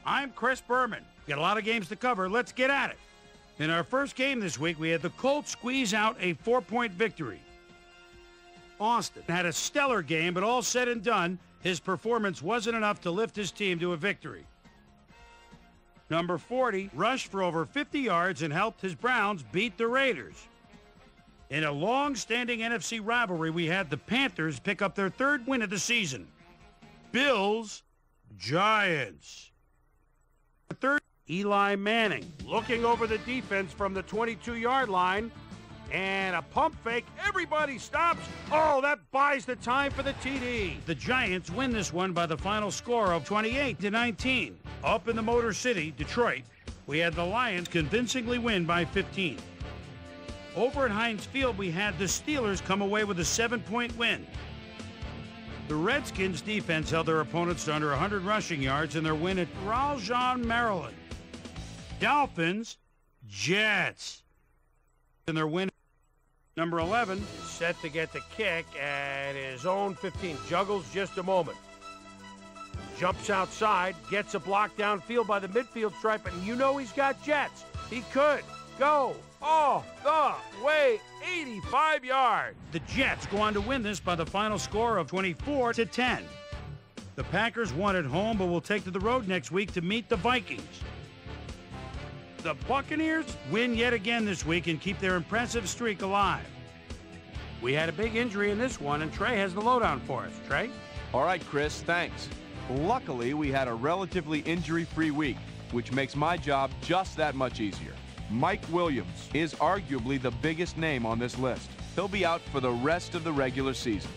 I'm Chris Berman. Got a lot of games to cover. Let's get at it. In our first game this week, we had the Colts squeeze out a 4-point victory. Austin had a stellar game, but all said and done, his performance wasn't enough to lift his team to a victory. Number 40 rushed for over 50 yards and helped his Browns beat the Raiders. In a long-standing NFC rivalry, we had the Panthers pick up their third win of the season. Bills, Giants. The third, Eli Manning looking over the defense from the 22-yard line. And a pump fake. Everybody stops. Oh, that buys the time for the TD. The Giants win this one by the final score of 28-19. Up in the Motor City, Detroit, we had the Lions convincingly win by 15. Over at Heinz Field, we had the Steelers come away with a 7-point win. The Redskins defense held their opponents to under 100 rushing yards in their win at Raleigh, Maryland. Dolphins, Jets. In their win, number 11 is set to get the kick at his own 15. Juggles just a moment. Jumps outside, gets a block downfield by the midfield stripe, and you know he's got Jets. He could go all the way 85 yards. The Jets go on to win this by the final score of 24-10. The Packers won at home, but will take to the road next week to meet the Vikings. The Buccaneers win yet again this week and keep their impressive streak alive. We had a big injury in this one, and Trey has the lowdown for us. Trey? All right, Chris, thanks. Luckily, we had a relatively injury-free week, which makes my job just that much easier. Mike Williams is arguably the biggest name on this list. He'll be out for the rest of the regular season.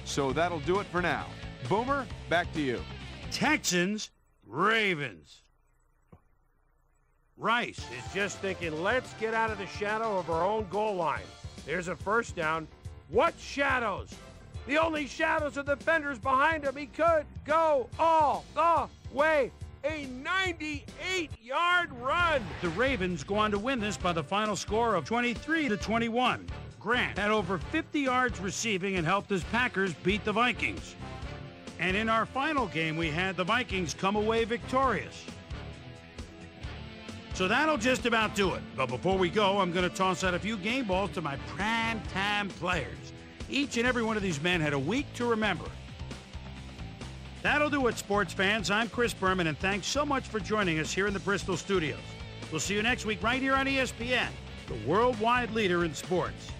So that'll do it for now. Boomer, back to you. Texans, Ravens. Rice is just thinking, let's get out of the shadow of our own goal line. There's a first down. What shadows? The only shadows are the defenders behind him. He could go all the way. A 98-yard run. The Ravens go on to win this by the final score of 23-21. Grant had over 50 yards receiving and helped his Packers beat the Vikings. And in our final game, we had the Vikings come away victorious. So that'll just about do it. But before we go, I'm going to toss out a few game balls to my prime-time players. Each and every one of these men had a week to remember. That'll do it, sports fans. I'm Chris Berman, and thanks so much for joining us here in the Bristol studios. We'll see you next week right here on ESPN, the worldwide leader in sports.